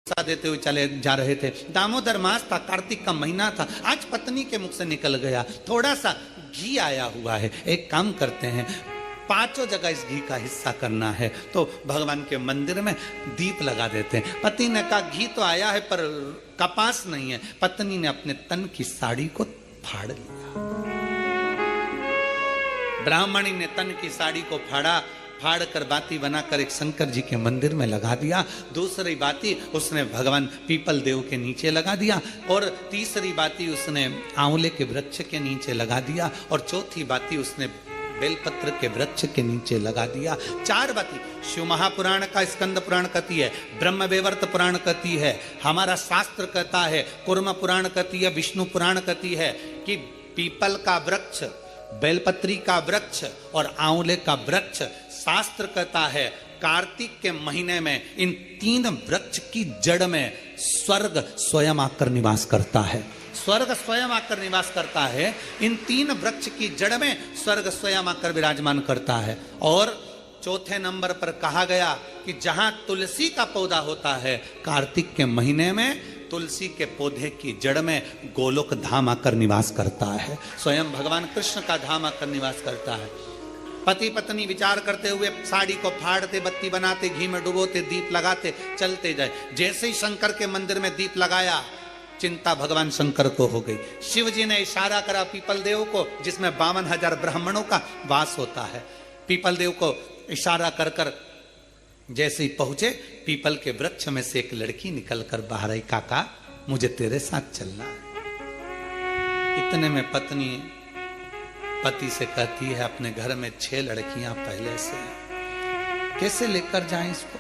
देते हुए चले जा रहे थे। दामोदर मास था, कार्तिक का महीना था। आज पत्नी के मुख से निकल गया, थोड़ा सा घी आया हुआ है, एक काम करते हैं, पांचों जगह इस घी का हिस्सा करना है, तो भगवान के मंदिर में दीप लगा देते हैं। पति ने कहा घी तो आया है पर कपास नहीं है। पत्नी ने अपने तन की साड़ी को फाड़ लिया। ब्राह्मणी ने तन की साड़ी को फाड़ा, फाड़ कर बाती बनाकर एक शंकर जी के मंदिर में लगा दिया। दूसरी बाती उसने भगवान पीपल देव के नीचे लगा दिया, और तीसरी बाती उसने आंवले के वृक्ष के नीचे लगा दिया, और चौथी बाती उसने बेलपत्र के वृक्ष के नीचे लगा दिया। चार बाती शिव महापुराण का स्कंद पुराण कहती है, ब्रह्म वेवर्त पुराण कहती है, हमारा शास्त्र कहता है, कुर्म पुराण कहती है, विष्णु पुराण कहती है कि पीपल का वृक्ष, बेलपत्री का वृक्ष और आंवले का वृक्ष, शास्त्र कहता है कार्तिक के महीने में इन तीन वृक्ष की जड़ में स्वर्ग स्वयं आकर निवास करता है। स्वर्ग स्वयं आकर निवास करता है, इन तीन वृक्ष की जड़ में स्वर्ग स्वयं आकर विराजमान करता है। और चौथे नंबर पर कहा गया कि जहां तुलसी का पौधा होता है, कार्तिक के महीने में तुलसी के पौधे की जड़ में गोलोक धाम आकर निवास करता है, स्वयं भगवान कृष्ण का धाम आकर निवास करता है। पति पत्नी विचार करते हुए साड़ी को फाड़ते, बत्ती बनाते, घी में डुबोते, दीप लगाते, चलते जाए। जैसे ही शंकर के मंदिर में दीप लगाया, चिंता भगवान शंकर को हो गई। शिव जी ने इशारा करा पीपल देव को, जिसमें 52,000 ब्राह्मणों का वास होता है। पीपल देव को इशारा कर कर जैसे ही पहुंचे, पीपल के वृक्ष में से एक लड़की निकलकर बाहर आई, काका मुझे तेरे साथ चलना है। इतने में पत्नी पति से कहती है, अपने घर में 6 लड़कियां पहले से, कैसे लेकर जाएं इसको।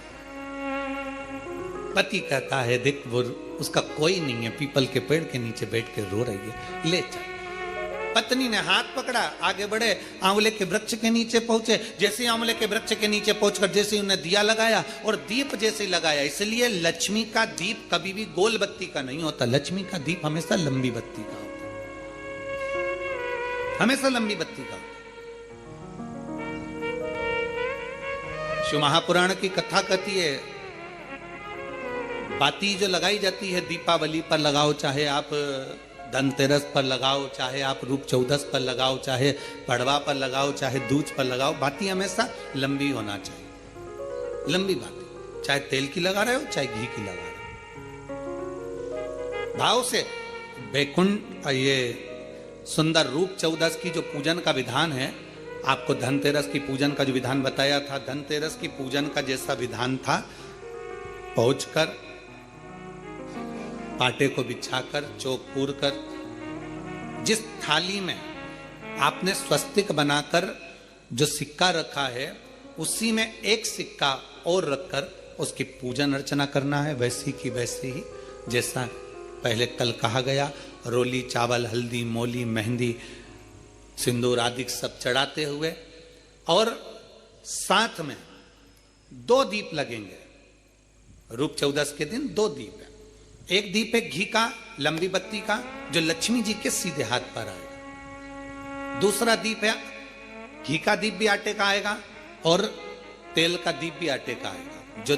पति कहता है देख वो उसका कोई नहीं है, पीपल के पेड़ के नीचे बैठ के रो रही है, ले चल। पत्नी ने हाथ पकड़ा, आगे बढ़े, आंवले के वृक्ष के नीचे पहुंचे। जैसे ही आंवले के वृक्ष के नीचे पहुंचकर जैसे ही उन्हें दिया लगाया, और दीप जैसे ही लगाया, इसलिए लक्ष्मी का दीप कभी भी गोल बत्ती का नहीं होता, लक्ष्मी का दीप हमेशा लंबी बत्ती का होता, हमेशा लंबी बत्ती का। शिव महापुराण की कथा कहती है, बाती जो लगाई जाती है दीपावली पर लगाओ, चाहे आप धनतेरस पर लगाओ, चाहे आप रूप चौदस पर लगाओ, चाहे पड़वा पर लगाओ, चाहे दूज पर लगाओ, बाती हमेशा लंबी होना चाहिए, लंबी बाती, चाहे तेल की लगा रहे हो चाहे घी की लगा रहे हो। भाव से बैकुंठ, ये सुंदर रूप चौदस की जो पूजन का विधान है, आपको धनतेरस की पूजन का जो विधान बताया था, धनतेरस की पूजन का जैसा विधान था, पहुंचकर पाटे को बिछाकर, चौक पूर कर, जिस थाली में आपने स्वस्तिक बनाकर जो सिक्का रखा है, उसी में एक सिक्का और रखकर उसकी पूजन अर्चना करना है, वैसी की वैसी ही जैसा पहले कल कहा गया। रोली, चावल, हल्दी, मोली, मेहंदी, सिंदूर आदि सब चढ़ाते हुए, और साथ में 2 दीप लगेंगे। रूप चौदस के दिन 2 दीप है। एक दीप है घी का, लंबी बत्ती का, जो लक्ष्मी जी के सीधे हाथ पर आएगा। दूसरा दीप है घी का दीप भी आटे का आएगा, और तेल का दीप भी आटे का आएगा। जो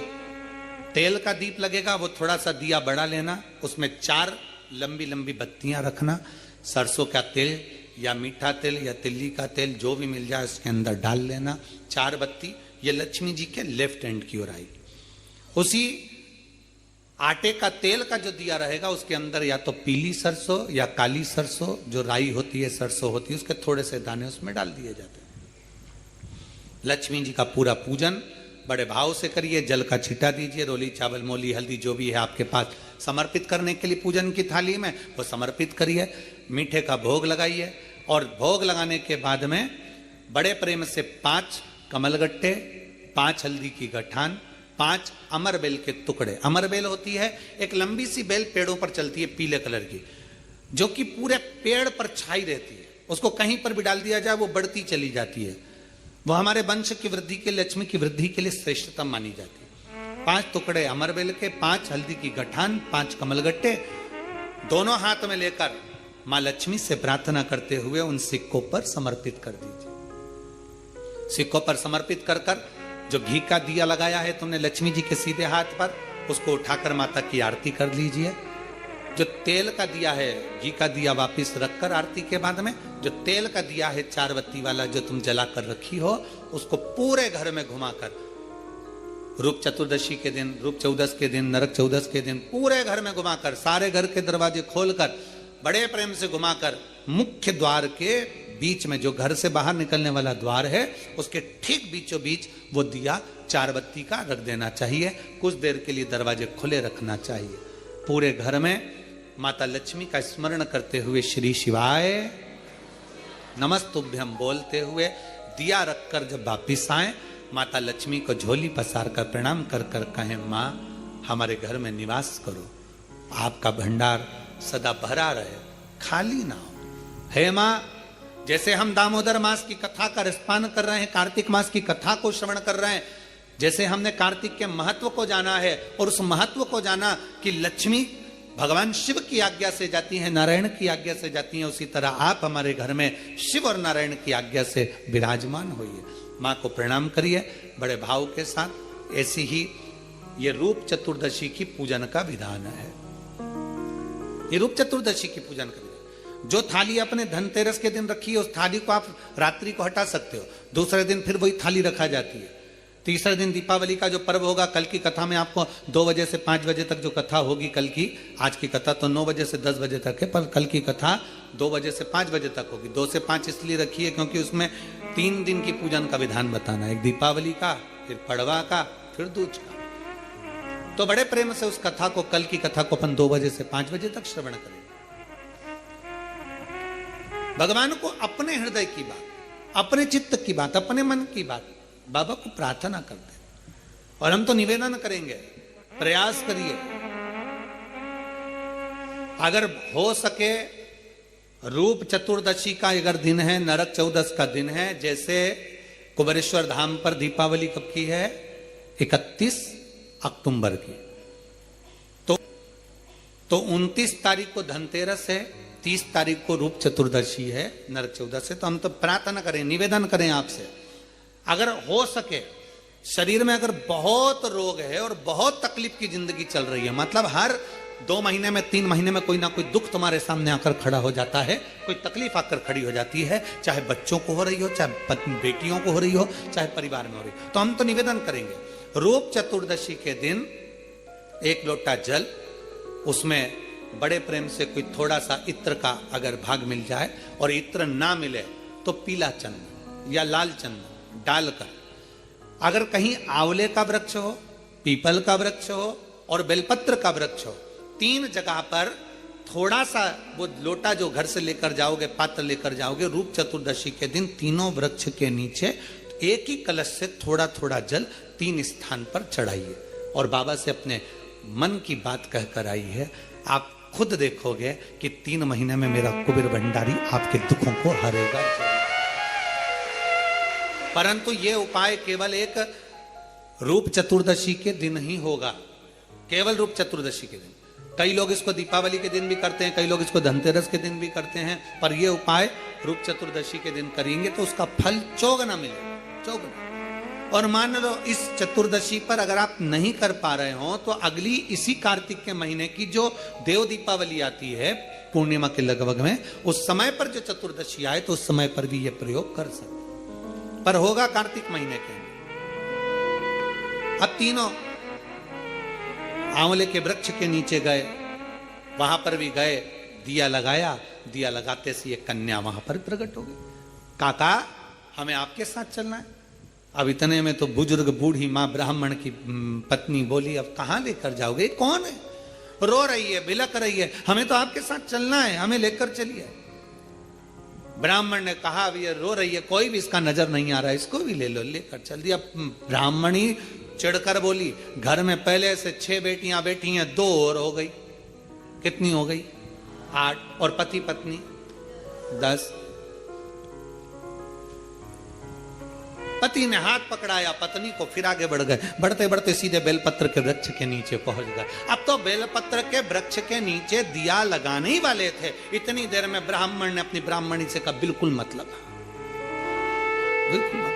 तेल का दीप लगेगा वो थोड़ा सा दिया बड़ा लेना, उसमें 4 लंबी लंबी बत्तियां रखना, सरसों का तेल या मीठा तेल या तिल्ली का तेल जो भी मिल जाए उसके अंदर डाल लेना। 4 बत्ती ये लक्ष्मी जी के लेफ्ट हैंड की ओर आएगी। उसी आटे का तेल का जो दिया रहेगा, उसके अंदर या तो पीली सरसों या काली सरसों, जो राई होती है, सरसों होती है, उसके थोड़े से दाने उसमें डाल दिए जाते हैं। लक्ष्मी जी का पूरा पूजन बड़े भाव से करिए, जल का छींटा दीजिए, रोली, चावल, मोली, हल्दी जो भी है आपके पास समर्पित करने के लिए पूजन की थाली में, वो समर्पित करिए। मीठे का भोग लगाइए, और भोग लगाने के बाद में बड़े प्रेम से 5 कमलगट्टे, 5 हल्दी की गठान, 5 अमर बेल के टुकड़े। अमर बेल होती है एक लंबी सी बेल, पेड़ों पर चलती है, पीले कलर की, जो कि पूरे पेड़ पर छाई रहती है, उसको कहीं पर भी डाल दिया जाए वो बढ़ती चली जाती है। वो हमारे वंश की वृद्धि के, लक्ष्मी की वृद्धि के लिए श्रेष्ठतम मानी जाती है। 5 टुकड़े अमर बेल के, 5 हल्दी की गठान, 5 कमलगट्टे, दोनों हाथ में लेकर मां लक्ष्मी से प्रार्थना करते हुए उन सिक्कों पर समर्पित कर दीजिए। सिक्कों पर समर्पित कर जो घी का दिया लगाया है तुमने लक्ष्मी जी के सीधे हाथ पर, उसको उठाकर माता की आरती कर लीजिए। जो तेल का दिया है, घी का दिया वापिस रखकर आरती के बाद में, जो तेल का दिया है 4 बत्ती वाला जो तुम जला कर रखी हो, उसको पूरे घर में घुमाकर, रूप चतुर्दशी के दिन, रूप चौदस के दिन, नरक चौदस के दिन पूरे घर में घुमाकर, सारे घर के दरवाजे खोलकर बड़े प्रेम से घुमाकर मुख्य द्वार के बीच में, जो घर से बाहर निकलने वाला द्वार है, उसके ठीक बीचों बीच वो दिया 4 बत्ती का रख देना चाहिए। कुछ देर के लिए दरवाजे खुले रखना चाहिए। पूरे घर में माता लक्ष्मी का स्मरण करते हुए श्री शिवाय नमस्तुभ्यम बोलते हुए दिया रखकर जब वापिस आए, माता लक्ष्मी को झोली पसार कर प्रणाम कर कर कहें, माँ हमारे घर में निवास करो, आपका भंडार सदा भरा रहे, खाली ना हो। हे माँ, जैसे हम दामोदर मास की कथा का रसपान कर रहे हैं, कार्तिक मास की कथा को श्रवण कर रहे हैं, जैसे हमने कार्तिक के महत्व को जाना है और उस महत्व को जाना कि लक्ष्मी भगवान शिव की आज्ञा से जाती है, नारायण की आज्ञा से जाती है, उसी तरह आप हमारे घर में शिव और नारायण की आज्ञा से विराजमान होइए। माँ को प्रणाम करिए बड़े भाव के साथ। ऐसी ही ये रूप चतुर्दशी की पूजन का विधान है। ये रूप चतुर्दशी की पूजन का विधान, जो थाली अपने धनतेरस के दिन रखी है, उस थाली को आप रात्रि को हटा सकते हो, दूसरे दिन फिर वही थाली रखा जाती है। तीसरे दिन दीपावली का जो पर्व होगा, कल की कथा में आपको 2 बजे से 5 बजे तक जो कथा होगी कल की, आज की कथा तो 9 बजे से 10 बजे तक है, पर कल की कथा 2 बजे से 5 बजे तक होगी। 2 से 5 इसलिए रखी है क्योंकि उसमें 3 दिन की पूजन का विधान बताना है, एक दीपावली का, फिर पड़वा का, फिर दूज का। तो बड़े प्रेम से उस कथा को, कल की कथा को अपन 2 बजे से 5 बजे तक श्रवण करेंगे। भगवान को अपने हृदय की बात, अपने चित्त की बात, अपने मन की बात बाबा को प्रार्थना करते हैं। और हम तो निवेदन करेंगे, प्रयास करिए, अगर हो सके रूप चतुर्दशी का अगर दिन है, नरक चौदस का दिन है, जैसे कुबेरेश्वर धाम पर दीपावली कब की है, 31 अक्टूबर की, तो 29 तारीख को धनतेरस है, 30 तारीख को रूप चतुर्दशी है, नरक चौदस है। तो हम तो प्रार्थना करें, निवेदन करें आपसे, अगर हो सके, शरीर में अगर बहुत रोग है और बहुत तकलीफ की जिंदगी चल रही है, मतलब हर 2 महीने में 3 महीने में कोई ना कोई दुख तुम्हारे सामने आकर खड़ा हो जाता है, कोई तकलीफ आकर खड़ी हो जाती है, चाहे बच्चों को हो रही हो, चाहे बेटियों को हो रही हो, चाहे परिवार में हो रही हो, तो हम तो निवेदन करेंगे, रूप चतुर्दशी के दिन 1 लोटा जल, उसमें बड़े प्रेम से कोई थोड़ा सा इत्र का अगर भाग मिल जाए, और इत्र ना मिले तो पीला चंदन या लाल चंदन डालकर, अगर कहीं आंवले का वृक्ष हो, पीपल का वृक्ष हो और बेलपत्र का वृक्ष हो, 3 जगह पर थोड़ा सा वो लोटा जो घर से लेकर जाओगे, पात्र लेकर जाओगे, रूप चतुर्दशी के दिन तीनों वृक्ष के नीचे एक ही कलश से थोड़ा थोड़ा जल 3 स्थान पर चढ़ाइए और बाबा से अपने मन की बात कहकर आई है। आप खुद देखोगे कि 3 महीने में मेरा कुबेर भंडारी आपके दुखों को हरेगा। परंतु ये उपाय केवल एक रूप चतुर्दशी के दिन ही होगा, केवल रूप चतुर्दशी के दिन। कई लोग इसको दीपावली के दिन भी करते हैं, कई लोग इसको धनतेरस के दिन भी करते हैं, पर यह उपाय रूप चतुर्दशी के दिन करेंगे तो उसका फल चौगुना मिलेगा, चौगुना। और मान लो इस चतुर्दशी पर अगर आप नहीं कर पा रहे हो तो अगली इसी कार्तिक के महीने की जो देव दीपावली आती है पूर्णिमा के लगभग में, उस समय पर जो चतुर्दशी आए तो उस समय पर भी यह प्रयोग कर सकते, पर होगा कार्तिक महीने के। अब तीनों आंवले के वृक्ष के नीचे गए, वहां पर भी गए, दिया लगाया, दिया लगाते से ये कन्या वहां पर प्रकट हो गई। काका हमें आपके साथ चलना है। अब इतने में तो बुजुर्ग बूढ़ी माँ ब्राह्मण की पत्नी बोली, अब कहां लेकर जाओगे, कौन है, रो रही है, बिलक रही है, हमें तो आपके साथ चलना है, हमें लेकर चलिए। ब्राह्मण ने कहा, अब ये रो रही है, कोई भी इसका नजर नहीं आ रहा है, इसको भी ले लो, लेकर चल दिया। ब्राह्मणी चिढ़कर बोली, घर में पहले से 6 बेटियां बैठी हैं, 2 और हो गई, कितनी हो गई, 8, और पति पत्नी 10। पति ने हाथ पकड़ाया पत्नी को, फिर आगे बढ़ गए, बढ़ते बढ़ते सीधे बेलपत्र के वृक्ष के नीचे पहुंच गए। अब तो बेलपत्र के वृक्ष के नीचे दिया लगाने ही वाले थे, इतनी देर में ब्राह्मण ने अपनी ब्राह्मणी से कहा, बिल्कुल मतलब, बिल्कुल मतलब,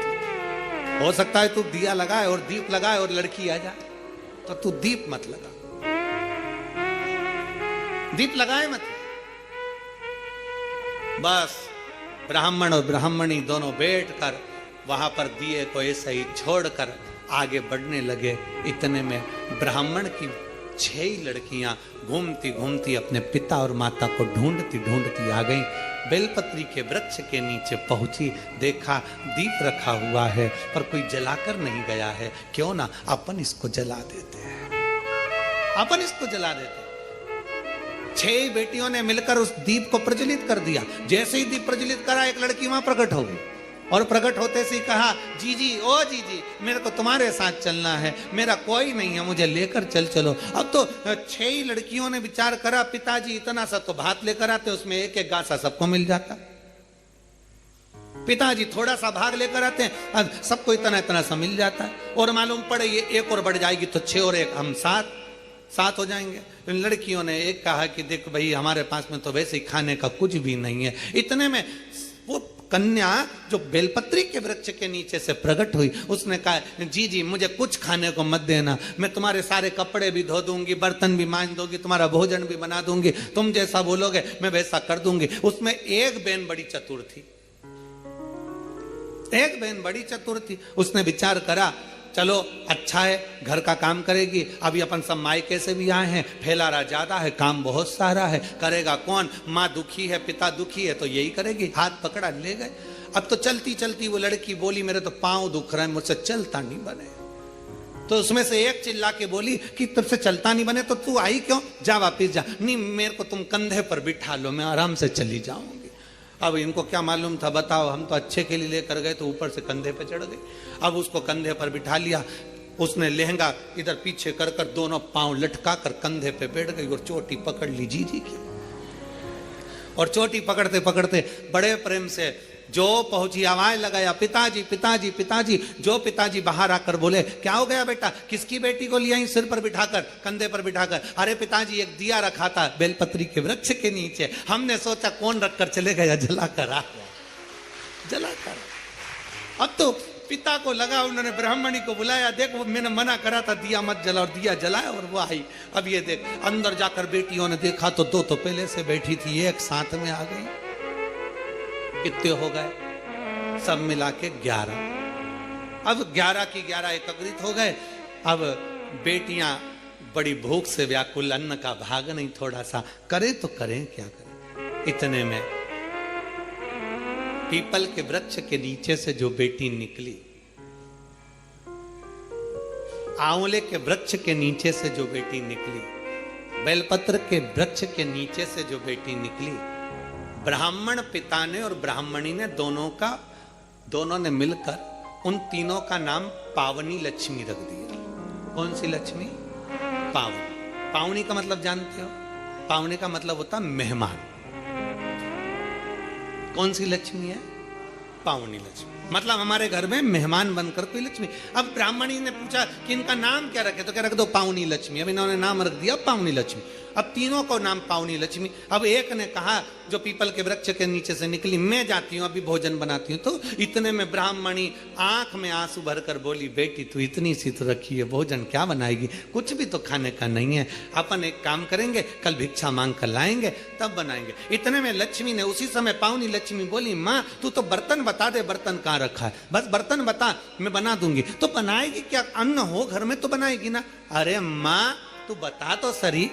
हो सकता है तू दिया लगाए और दीप लगाए और लड़की आ जाए। तो तू दीप मत लगा, दीप लगाए मत। बस ब्राह्मण और ब्राह्मणी दोनों बैठकर वहां पर दिए को ऐसे ही छोड़कर आगे बढ़ने लगे। इतने में ब्राह्मण की 6 लड़कियां घूमती घूमती अपने पिता और माता को ढूंढती ढूंढती आ गईं। बेलपत्री के वृक्ष के नीचे पहुंची, देखा दीप रखा हुआ है पर कोई जलाकर नहीं गया है। क्यों ना अपन इसको जला देते हैं, अपन इसको जला देते हैं। 6 बेटियों ने मिलकर उस दीप को प्रज्वलित कर दिया। जैसे ही दीप प्रज्वलित करा, एक लड़की वहां प्रकट हो गई और प्रकट होते से कहा, जीजी ओ जीजी, मेरे को तुम्हारे साथ चलना है, मेरा कोई नहीं है, मुझे लेकर चलो। अब तो 6 लड़कियों ने विचार करा, पिताजी इतना सा तो भात लेकर आते, उसमें एक एक गासा सबको मिल जाता। पिताजी थोड़ा सा भाग लेकर आते हैं, अब सबको इतना इतना सा मिल जाता है। और मालूम पड़े ये एक और बढ़ जाएगी तो 6 और 1 हम 7 हो जाएंगे। लड़कियों ने एक कहा कि देख भाई, हमारे पास में तो वैसे ही खाने का कुछ भी नहीं है। इतने में वो कन्या जो बेलपत्री के वृक्ष के नीचे से प्रकट हुई, उसने कहा, जी मुझे कुछ खाने को मत देना, मैं तुम्हारे सारे कपड़े भी धो दूंगी, बर्तन भी मांज दूंगी, तुम्हारा भोजन भी बना दूंगी, तुम जैसा बोलोगे मैं वैसा कर दूंगी। उसमें एक बहन बड़ी चतुर थी, एक बहन बड़ी चतुर थी। उसने विचार करा, चलो अच्छा है, घर का काम करेगी। अभी अपन सब मायके से भी आए हैं, फैलारा ज्यादा है, काम बहुत सारा है, करेगा कौन? माँ दुखी है, पिता दुखी है, तो यही करेगी। हाथ पकड़ा ले गए। अब तो चलती चलती वो लड़की बोली, मेरे तो पांव दुख रहे हैं, मुझसे चलता नहीं बने। तो उसमें से एक चिल्ला के बोली कि तुझसे चलता नहीं बने तो तू आई क्यों? जा वापिस जा। नहीं, मेरे को तुम कंधे पर बिठा लो, मैं आराम से चली जाऊंगी। अब इनको क्या मालूम था, बताओ, हम तो अच्छे के लिए लेकर गए तो ऊपर से कंधे पे चढ़ गए। अब उसको कंधे पर बिठा लिया, उसने लहंगा इधर पीछे कर कर दोनों पांव लटका कर कंधे पे बैठ गई और चोटी पकड़ ली जीजी की। और चोटी पकड़ते पकड़ते बड़े प्रेम से जो पहुंची, आवाज लगाया, पिताजी पिताजी पिताजी। जो पिताजी बाहर आकर बोले, क्या हो गया बेटा? किसकी बेटी को लिया सिर पर बिठाकर, कंधे पर बिठाकर? अरे पिताजी, एक दिया रखा था बेलपत्री के वृक्ष के नीचे, हमने सोचा कौन रखकर चले गया, जलाकर आ गया, जलाकर। अब तो पिता को लगा, उन्होंने ब्राह्मणी को बुलाया, देख वो मैंने मना करा था दिया मत जला, और दिया जलाया और वो आई। अब ये देख, अंदर जाकर बेटियों ने देखा तो 2 तो पहले से बैठी थी, एक साथ में आ गई। कितने हो गए? सब मिला के 11। अब 11 की 11 एकत्रित हो गए। अब बेटियां बड़ी भूख से व्याकुल, अन्न का भाग नहीं थोड़ा सा, करें तो करें क्या करें। इतने में पीपल के वृक्ष के नीचे से जो बेटी निकली, आंवले के वृक्ष के नीचे से जो बेटी निकली, बेलपत्र के वृक्ष के नीचे से जो बेटी निकली, ब्राह्मण पिता ने और ब्राह्मणी ने दोनों ने मिलकर उन तीनों का नाम पावनी लक्ष्मी रख दिया। कौन सी लक्ष्मी? पावनी। पावनी का मतलब जानते हो? पावनी का मतलब होता मेहमान। कौन सी लक्ष्मी है? पावनी लक्ष्मी, मतलब हमारे घर में मेहमान बनकर कोई लक्ष्मी। अब ब्राह्मणी ने पूछा कि इनका नाम क्या रखे, तो क्या रख दो पावनी लक्ष्मी। अब इन्होंने नाम रख दिया पावनी लक्ष्मी। अब तीनों को नाम पावनी लक्ष्मी। अब एक ने कहा, जो पीपल के वृक्ष के नीचे से निकली, मैं जाती हूँ अभी भोजन बनाती हूँ। तो इतने में ब्राह्मणी आंख में आंसू भरकर बोली, बेटी तू इतनी सी तो रखी है, भोजन क्या बनाएगी? कुछ भी तो खाने का नहीं है। अपन एक काम करेंगे, कल भिक्षा मांग कर लाएंगे तब बनाएंगे। इतने में लक्ष्मी ने उसी समय, पावनी लक्ष्मी बोली, माँ तू तो बर्तन बता दे, बर्तन कहाँ रखा है, बस बर्तन बता, मैं बना दूंगी। तो बनाएगी क्या? अन्न हो घर में तो बनाएगी ना। अरे माँ तू बता तो सही,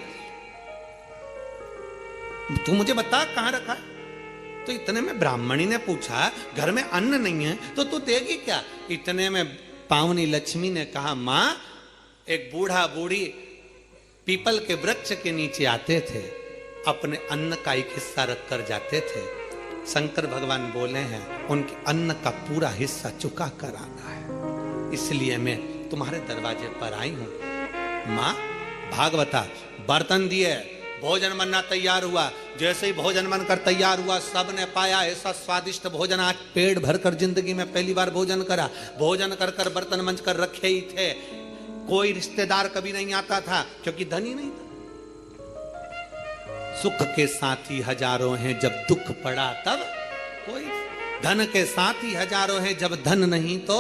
तू मुझे बता कहां रखा है। तो इतने में ब्राह्मणी ने पूछा, घर में अन्न नहीं है तो तू देगी क्या? इतने में पावनी लक्ष्मी ने कहा, मां एक बूढ़ा बूढ़ी पीपल के वृक्ष के नीचे आते थे, अपने अन्न का एक हिस्सा रख कर जाते थे। शंकर भगवान बोले हैं, उनके अन्न का पूरा हिस्सा चुका कर आना है, इसलिए मैं तुम्हारे दरवाजे पर आई हूं। मां भागवता, बर्तन दिए, भोजन बनना तैयार हुआ। जैसे ही भोजन बनकर तैयार हुआ, सबने पाया ऐसा स्वादिष्ट भोजन, आज पेट भरकर जिंदगी में पहली बार भोजन करा। भोजन कर कर बर्तन मंज कर रखे ही थे। कोई रिश्तेदार कभी नहीं आता था क्योंकि धन ही नहीं था। सुख के साथी हजारों हैं, जब दुख पड़ा तब कोई। धन के साथी हजारों हैं, जब धन नहीं तो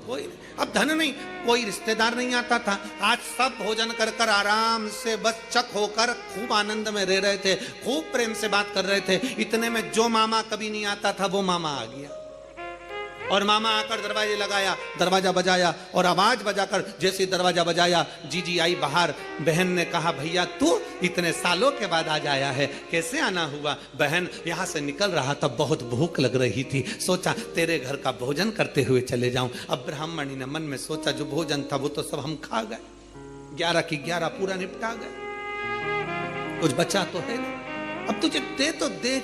कोई अब धन नहीं, कोई रिश्तेदार नहीं आता था। आज सब भोजन कर कर आराम से बस चक होकर खूब आनंद में रह रहे थे, खूब प्रेम से बात कर रहे थे। इतने में जो मामा कभी नहीं आता था वो मामा आ गया, और मामा आकर दरवाजे लगाया, दरवाजा बजाया, और आवाज बजाकर जैसे दरवाजा बजाया जीजी आई बाहर। बहन ने कहा भैया तू इतने सालों के बाद आज आया है, कैसे आना हुआ? बहन यहाँ से निकल रहा था, बहुत भूख लग रही थी, सोचा तेरे घर का भोजन करते हुए चले जाऊं। अब ब्राह्मणी ने मन में सोचा जो भोजन था वो तो सब हम खा गए, 11 की 11 पूरा निपटा गए, कुछ बचा तो है नहीं। अब तुझे दे तो दे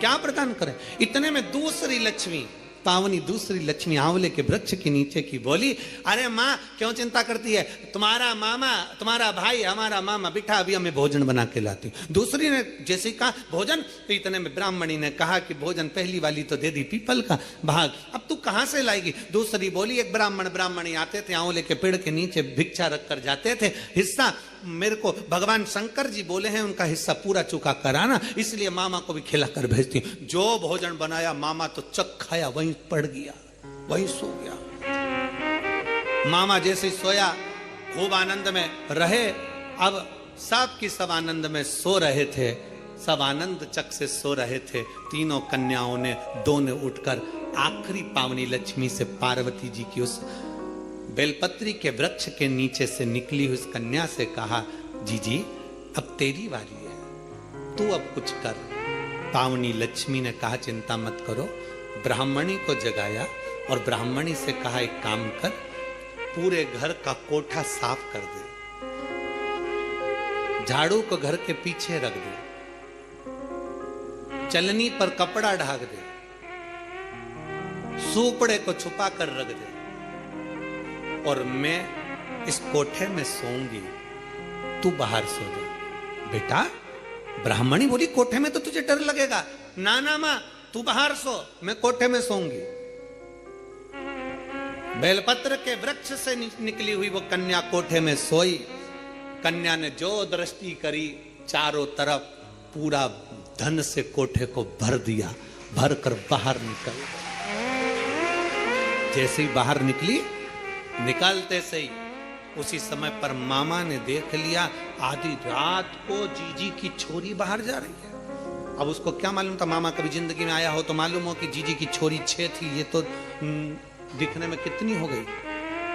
क्या प्रदान करें? इतने में दूसरी लक्ष्मी, पावनी दूसरी लक्ष्मी आंवले के वृक्ष के नीचे की बोली, अरे माँ क्यों चिंता करती है, तुम्हारा मामा तुम्हारा भाई हमारा मामा बिठा, अभी हमें भोजन बना के लाती। दूसरी ने जैसे कहा भोजन, तो इतने में ब्राह्मणी ने कहा कि भोजन पहली वाली तो दे दी पीपल का भाग, अब तू कहां से लाएगी? दूसरी बोली एक ब्राह्मणी आते थे, आंवले के पेड़ के नीचे भिक्षा रख कर जाते थे, हिस्सा मेरे को भगवान शंकर जी बोले हैं उनका हिस्सा पूरा चुका कराना, इसलिए मामा को भी खिलाकर भेजती हूं। जो भोजन बनाया मामा तो चक खाया, वहीं पड़ गया, वहीं सो गया। मामा जैसे सोया खूब आनंद में रहे। अब सब की सब आनंद में सो रहे थे, सब आनंद चक से सो रहे थे। तीनों कन्याओं ने, दो ने उठकर आखिरी पावनी लक्ष्मी से पार्वती जी की उस बेलपत्री के वृक्ष के नीचे से निकली उस कन्या से कहा, जीजी अब तेरी बारी है, तू अब कुछ कर। पावनी लक्ष्मी ने कहा चिंता मत करो। ब्राह्मणी को जगाया और ब्राह्मणी से कहा एक काम कर, पूरे घर का कोठा साफ कर दे, झाड़ू को घर के पीछे रख दे, चलनी पर कपड़ा ढाक दे, सूपड़े को छुपा कर रख दे, और मैं इस कोठे में सोऊंगी, तू बाहर सो जा। बेटा ब्राह्मणी बोली कोठे में तो तुझे डर लगेगा, ना ना मां तू बाहर सो, मैं कोठे में सोऊंगी। बेलपत्र के वृक्ष से निकली हुई वो कन्या कोठे में सोई। कन्या ने जो दृष्टि करी, चारों तरफ पूरा धन से कोठे को भर दिया, भर कर बाहर निकल। जैसे ही बाहर निकली, निकलते से ही उसी समय पर मामा ने देख लिया, आधी रात को जीजी की छोरी बाहर जा रही है। अब उसको क्या मालूम था, मामा कभी जिंदगी में आया हो तो मालूम हो कि जीजी की छोरी 6 थी, ये तो दिखने में कितनी हो गई,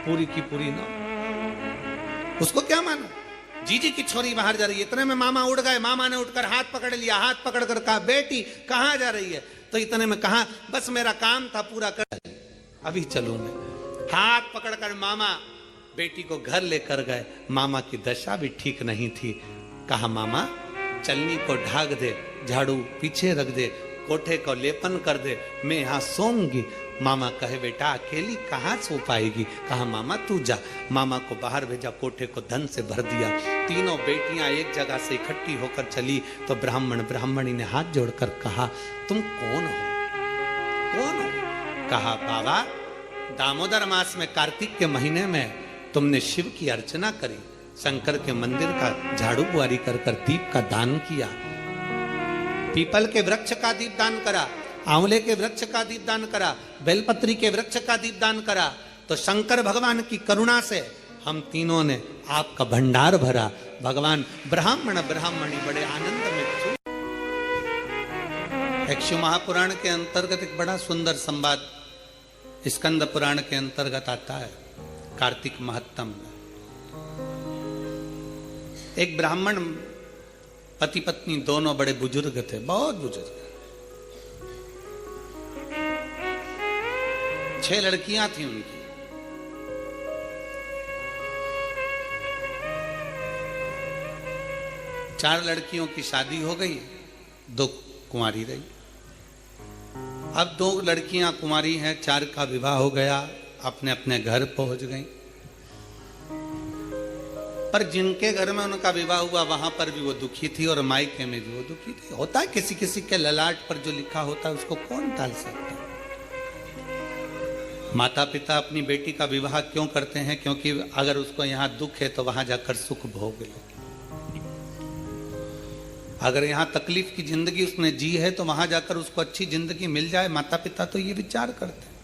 पूरी की पूरी ना। उसको क्या मालूम, जीजी की छोरी बाहर जा रही है। इतने में मामा उड़ गए, मामा ने उठकर हाथ पकड़ लिया, हाथ पकड़ कर कहा बेटी कहां जा रही है? तो इतने में कहा बस मेरा काम था पूरा कर, अभी चलूं मैं। हाथ पकड़कर मामा बेटी को घर लेकर गए। मामा की दशा भी ठीक नहीं थी। कहा मामा चलनी को ढाक दे, झाड़ू पीछे रख दे, कोठे को लेपन कर दे, मैं यहाँ सोऊंगी। मामा कहे बेटा अकेली कहाँ सो पाएगी? कहा मामा तू जा। मामा को बाहर भेजा, कोठे को धन से भर दिया। तीनों बेटियां एक जगह से इकट्ठी होकर चली तो ब्राह्मणी ने हाथ जोड़कर कहा तुम कौन हो, कौन हो? कहा बाबा दामोदर मास में कार्तिक के महीने में तुमने शिव की अर्चना करी, शंकर के मंदिर का झाड़ू बुआरी कर कर दीप का दान किया, पीपल के वृक्ष का दीप दान करा, आंवले के वृक्ष का दीप दान करा, बेलपत्री के वृक्ष का दीप दान करा, तो शंकर भगवान की करुणा से हम तीनों ने आपका भंडार भरा। भगवान ब्राह्मणी बड़े आनंद में। इक्ष्वाकु महापुराण के अंतर्गत एक बड़ा सुंदर संवाद स्कंद पुराण के अंतर्गत आता है। कार्तिक महत्तम एक ब्राह्मण पति पत्नी दोनों बड़े बुजुर्ग थे, बहुत बुजुर्ग, 6 लड़कियां थी उनकी। चार लड़कियों की शादी हो गई, 2 कुंवारी रही। अब 2 लड़कियां कुंवारी हैं, 4 का विवाह हो गया, अपने अपने घर पहुंच गई। पर जिनके घर में उनका विवाह हुआ वहां पर भी वो दुखी थी और मायके में भी वो दुखी थी। होता है किसी किसी के ललाट पर जो लिखा होता है उसको कौन टाल सकता है। माता पिता अपनी बेटी का विवाह क्यों करते हैं? क्योंकि अगर उसको यहाँ दुख है तो वहां जाकर सुख भोग ले। अगर यहाँ तकलीफ की जिंदगी उसने जी है तो वहां जाकर उसको अच्छी जिंदगी मिल जाए। माता पिता तो ये विचार करते हैं।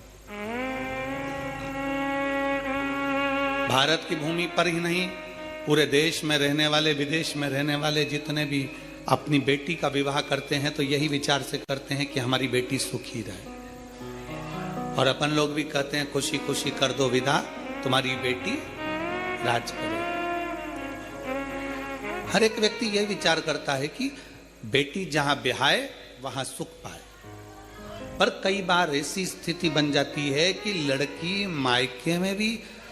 भारत की भूमि पर ही नहीं, पूरे देश में रहने वाले, विदेश में रहने वाले जितने भी अपनी बेटी का विवाह करते हैं तो यही विचार से करते हैं कि हमारी बेटी सुखी रहे। और अपन लोग भी कहते हैं खुशी खुशी कर दो विदा, तुम्हारी बेटी राज करे। हर एक व्यक्ति यह विचार करता है कि बेटी जहां ब्याहे वहां सुख पाए, पर कई बार ऐसी स्थिति बन जाती है कि लड़की मायके में भी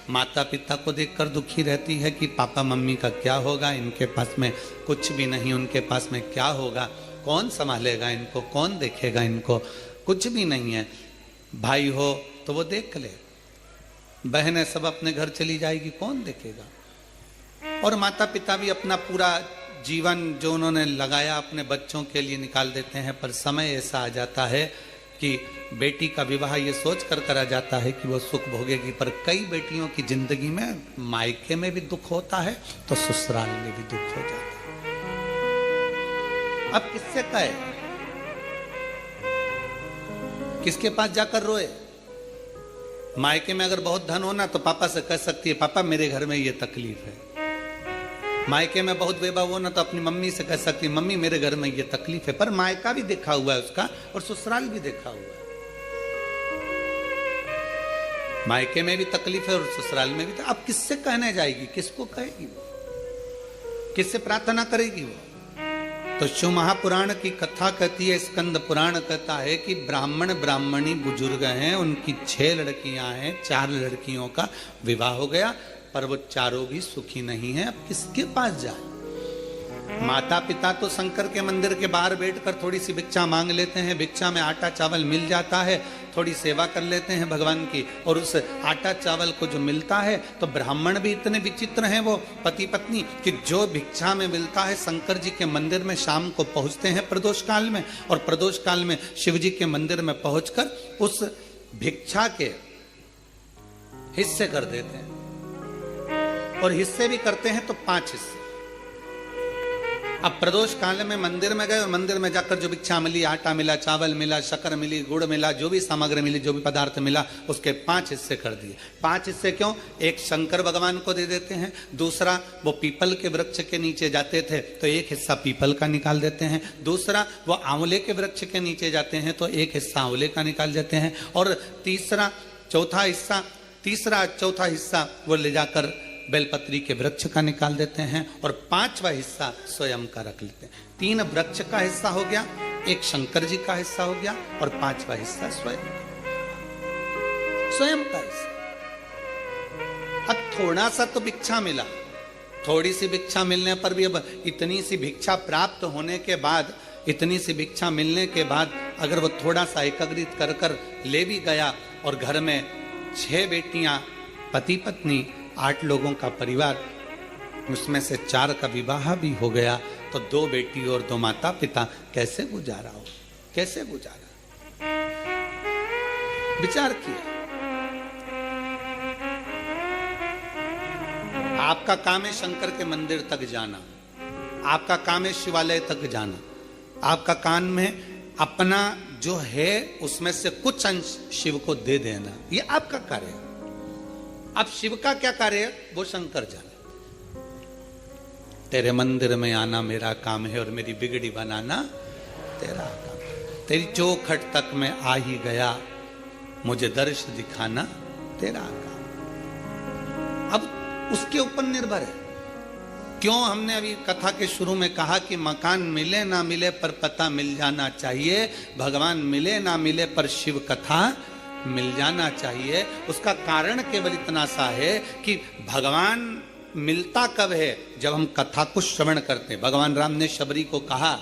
माता पिता को देखकर दुखी रहती है कि पापा मम्मी का क्या होगा, इनके पास में कुछ भी नहीं, उनके पास में क्या होगा, कौन संभालेगा इनको, कौन देखेगा इनको, कुछ भी नहीं है। भाई हो तो वो देख ले, बहनें सब अपने घर चली जाएगी, कौन देखेगा। और माता पिता भी अपना पूरा जीवन जो उन्होंने लगाया अपने बच्चों के लिए निकाल देते हैं, पर समय ऐसा आ जाता है कि बेटी का विवाह ये सोच कर करा जाता है कि वो सुख भोगेगी, पर कई बेटियों की जिंदगी में मायके में भी दुख होता है तो ससुराल में भी दुख हो जाता है। अब किससे कहे, किसके पास जाकर रोए। मायके में अगर बहुत धन होना तो पापा से कह सकती है पापा मेरे घर में ये तकलीफ है। मायके में बहुत वैभव होना तो अपनी मम्मी से कह सकती है मम्मी मेरे घर में ये तकलीफ है। पर मायका भी देखा हुआ है उसका और ससुराल भी देखा हुआ है। मायके में भी तकलीफ है और ससुराल में भी। अब किससे कहने जाएगी, किसको कहेगी वो, किससे प्रार्थना करेगी वो। तो शिव महापुराण की कथा कहती है, स्कंद पुराण कहता है कि ब्राह्मण ब्राह्मणी बुजुर्ग हैं, उनकी 6 लड़कियां हैं, 4 लड़कियों का विवाह हो गया, पर वो चारों भी सुखी नहीं है। अब किसके पास जाए। माता पिता तो शंकर के मंदिर के बाहर बैठकर थोड़ी सी भिक्षा मांग लेते हैं, भिक्षा में आटा चावल मिल जाता है, थोड़ी सेवा कर लेते हैं भगवान की, और उस आटा चावल को जो मिलता है तो ब्राह्मण भी इतने विचित्र हैं वो पति पत्नी कि जो भिक्षा में मिलता है शंकर जी के मंदिर में शाम को पहुंचते हैं प्रदोष काल में, और प्रदोष काल में शिव जी के मंदिर में पहुंचकर उस भिक्षा के हिस्से कर देते हैं, और हिस्से भी करते हैं तो 5 हिस्से। अब प्रदोष काल में मंदिर में गए और मंदिर में जाकर जो भिक्षा मिली, आटा मिला, चावल मिला, शक्कर मिली, गुड़ मिला, जो भी सामग्री मिली, जो भी पदार्थ मिला, उसके 5 हिस्से कर दिए। 5 हिस्से क्यों? एक शंकर भगवान को दे देते हैं, दूसरा वो पीपल के वृक्ष के नीचे जाते थे तो एक हिस्सा पीपल का निकाल देते हैं, दूसरा वो आंवले के वृक्ष के नीचे जाते हैं तो एक हिस्सा आंवले का निकाल देते हैं, और तीसरा चौथा हिस्सा वो ले जाकर बेलपत्री के वृक्ष का निकाल देते हैं, और 5वां हिस्सा स्वयं का रख लेते हैं। 3 वृक्ष का हिस्सा हो गया, एक शंकर जी का हिस्सा हो गया, और 5वां हिस्सा स्वयं का हिस्सा। अब थोड़ा सा तो भिक्षा मिला, थोड़ी सी भिक्षा मिलने पर भी, अब इतनी सी भिक्षा प्राप्त होने के बाद, इतनी सी भिक्षा मिलने के बाद अगर वो थोड़ा सा एकत्रित कर कर ले भी गया, और घर में 6 बेटियां, पति पत्नी, 8 लोगों का परिवार, उसमें से 4 का विवाह भी हो गया, तो 2 बेटी और 2 माता पिता कैसे गुजारा हो, कैसे गुजारा। विचार किया। आपका काम है शंकर के मंदिर तक जाना, आपका काम है शिवालय तक जाना, आपका काम में अपना जो है उसमें से कुछ अंश शिव को दे देना, ये आपका कार्य है। अब शिव का क्या कार्य है वो शंकर जाने। तेरे मंदिर में आना मेरा काम है और मेरी बिगड़ी बनाना तेरा काम। तेरी चौखट तक में आ ही गया, मुझे दर्श दिखाना तेरा काम। अब उसके ऊपर निर्भर है। क्यों हमने अभी कथा के शुरू में कहा कि मकान मिले ना मिले पर पता मिल जाना चाहिए, भगवान मिले ना मिले पर शिव कथा मिल जाना चाहिए। उसका कारण केवल इतना सा है कि भगवान मिलता कब है? जब हम कथा को श्रवण करते हैं। भगवान राम ने शबरी को कहा,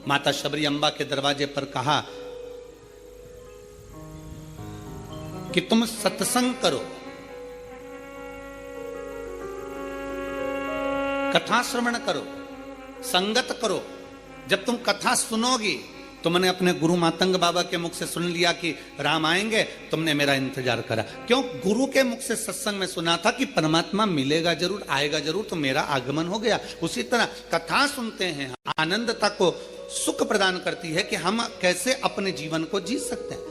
माता शबरी अम्बा के दरवाजे पर कहा कि तुम सत्संग करो, कथा श्रवण करो, संगत करो। जब तुम कथा सुनोगी, तुमने अपने गुरु मातंग बाबा के मुख से सुन लिया कि राम आएंगे, तुमने मेरा इंतजार करा। क्यों? गुरु के मुख से सत्संग में सुना था कि परमात्मा मिलेगा जरूर, आएगा जरूर, तो मेरा आगमन हो गया। उसी तरह कथा सुनते हैं, आनंदता को सुख प्रदान करती है कि हम कैसे अपने जीवन को जी सकते हैं।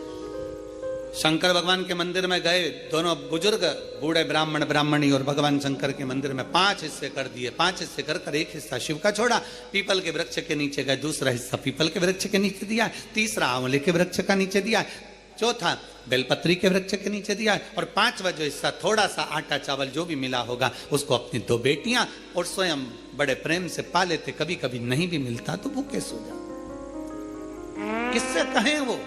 शंकर भगवान के मंदिर में गए दोनों बुजुर्ग, बूढ़े ब्राह्मण ब्राह्मणी, और भगवान शंकर के मंदिर में 5 हिस्से कर दिए। 5 हिस्से कर एक हिस्सा शिव का छोड़ा, पीपल के वृक्ष के नीचे गए, दूसरा हिस्सा पीपल के वृक्ष के नीचे दिया, तीसरा आंवले के वृक्ष का नीचे दिया, चौथा बेलपत्री के वृक्ष के नीचे दिया, और 5वां जो हिस्सा थोड़ा सा आटा चावल जो भी मिला होगा उसको अपनी 2 बेटियां और स्वयं बड़े प्रेम से पा लेते। कभी कभी नहीं भी मिलता तो भूखे सो जा। किससे कहें वो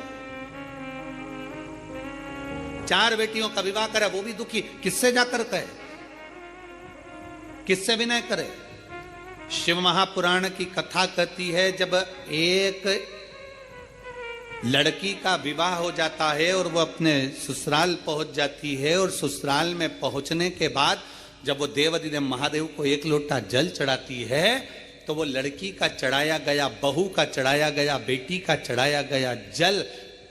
4 बेटियों का विवाह करे, वो भी दुखी, किससे जाकर कहे, किससे विनय करे। शिव महापुराण की कथा कहती है जब एक लड़की का विवाह हो जाता है और वो अपने ससुराल पहुंच जाती है, और ससुराल में पहुंचने के बाद जब वो देवाधिदेव महादेव को 1 लोटा जल चढ़ाती है तो वो लड़की का चढ़ाया गया, बहू का चढ़ाया गया, बेटी का चढ़ाया गया जल,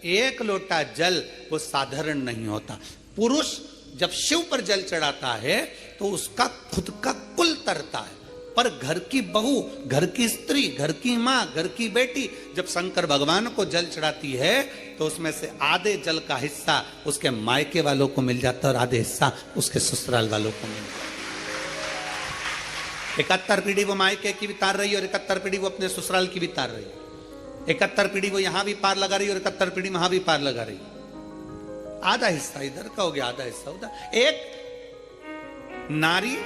1 लोटा जल वो साधारण नहीं होता। पुरुष जब शिव पर जल चढ़ाता है तो उसका खुद का कुल तरता है, पर घर की बहू, घर की स्त्री, घर की मां, घर की बेटी जब शंकर भगवान को जल चढ़ाती है तो उसमें से आधे जल का हिस्सा उसके मायके वालों को मिल जाता है और आधे हिस्सा उसके ससुराल वालों को मिल जाता है। 71 पीढ़ी वो मायके की भी तार रही है और 71 पीढ़ी वो अपने ससुराल की भी तार रही है। 71 पीढ़ी वो यहां भी पार लगा रही है और 71 पीढ़ी वहां भी पार लगा रही है। आधा हिस्सा इधर का हो गया, आधा हिस्सा उधर। एक नारी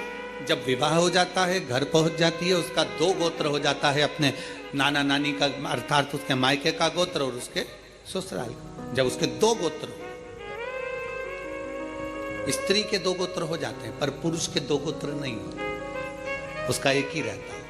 जब विवाह हो जाता है, घर पहुंच जाती है, उसका 2 गोत्र हो जाता है, अपने नाना नानी का अर्थात उसके मायके का गोत्र और उसके ससुराल का। जब उसके 2 गोत्र, स्त्री के 2 गोत्र हो जाते हैं पर पुरुष के 2 गोत्र नहीं होते, उसका एक ही रहता है।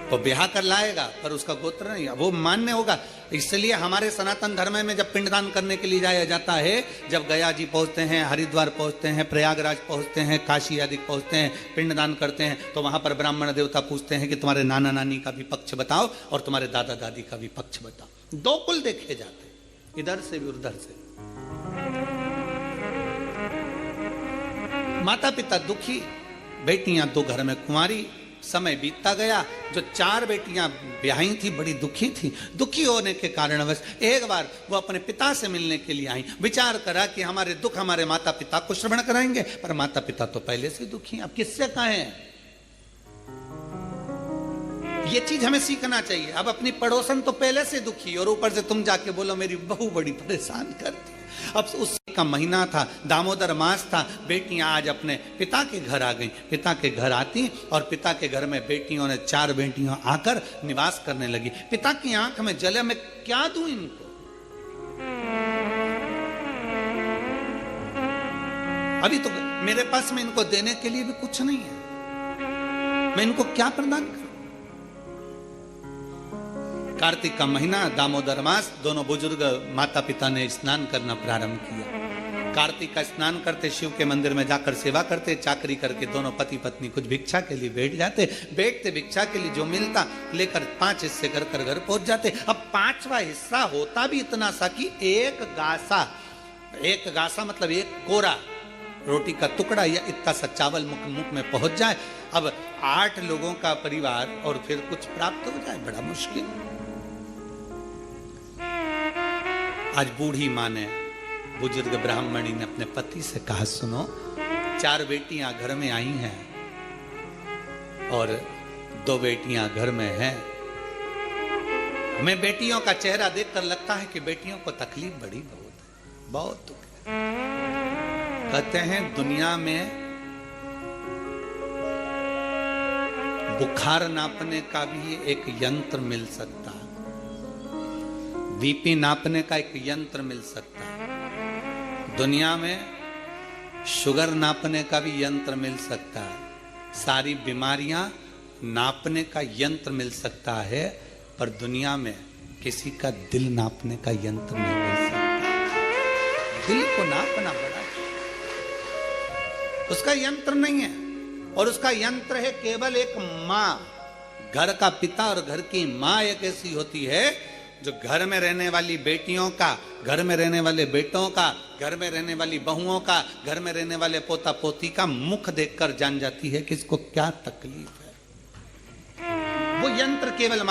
वो ब्याह कर लाएगा पर उसका गोत्र नहीं, वो मान्य होगा। इसलिए हमारे सनातन धर्म में जब पिंडदान करने के लिए जाया जाता है, जब गया जी पहुंचते हैं, हरिद्वार पहुंचते हैं, प्रयागराज पहुंचते हैं, काशी आदि पहुंचते हैं, पिंडदान करते हैं, तो वहां पर ब्राह्मण देवता पूछते हैं कि तुम्हारे नाना नानी का भी पक्ष बताओ और तुम्हारे दादा दादी का भी पक्ष बताओ। 2 कुल देखे जाते हैं, इधर से भी उधर से। माता पिता दुखी, बेटियां 2 घर में कुंवारी। समय बीतता गया, जो 4 बेटियां ब्याही थी बड़ी दुखी थी। दुखी होने के कारणवश एक बार वो अपने पिता से मिलने के लिए आई। विचार करा कि हमारे दुख हमारे माता पिता को श्रवण कराएंगे, पर माता पिता तो पहले से दुखी हैं, अब किससे कहें। ये चीज हमें सीखना चाहिए। अब अपनी पड़ोसन तो पहले से दुखी और ऊपर से तुम जाके बोलो मेरी बहू बड़ी परेशान करती है। अब उस का महीना था, दामोदर मास था, बेटियां आज अपने पिता के घर आ गई। पिता के घर आती और पिता के घर में बेटियों ने 4 बेटियां आकर निवास करने लगी। पिता की आंख में जले, मैं क्या दूं इनको। अभी तो मेरे पास में इनको देने के लिए भी कुछ नहीं है, मैं इनको क्या प्रदान करूं। कार्तिक का महीना, दामोदर मास, दोनों बुजुर्ग माता पिता ने स्नान करना प्रारंभ किया। कार्तिक का स्नान करते, शिव के मंदिर में जाकर सेवा करते, चाकरी करके दोनों पति पत्नी कुछ भिक्षा के लिए बैठ जाते। बैठते भिक्षा के लिए जो मिलता लेकर 5 हिस्से कर घर पहुंच जाते। अब 5वां हिस्सा होता भी इतना सा कि एक गासा मतलब 1 कोरा रोटी का टुकड़ा या इतना सा चावल मुख में पहुंच जाए। अब 8 लोगों का परिवार और फिर कुछ प्राप्त हो जाए, बड़ा मुश्किल। आज बूढ़ी मां ने, बुजुर्ग ब्राह्मणी ने अपने पति से कहा, सुनो 4 बेटियां घर में आई हैं और 2 बेटियां घर में हैं। मैं बेटियों का चेहरा देखकर लगता है कि बेटियों को तकलीफ बड़ी बहुत दुख है। कहते हैं दुनिया में बुखार नापने का भी एक यंत्र मिल सकता है, बीपी नापने का एक यंत्र मिल सकता है, दुनिया में शुगर नापने का भी यंत्र मिल सकता है, सारी बीमारियां नापने का यंत्र मिल सकता है, पर दुनिया में किसी का दिल नापने का यंत्र नहीं मिल सकता। दिल को नापना बड़ा, उसका यंत्र नहीं है। और उसका यंत्र है केवल एक मां। घर का पिता और घर की मां एक ऐसी होती है जो घर में रहने वाली बेटियों का, घर में रहने वाले बेटों का, घर में रहने वाली बहुओं का, घर में रहने वाले पोता पोती का मुख देखकर जान जाती है कि इसको क्या तकलीफ है। वो यंत्र केवल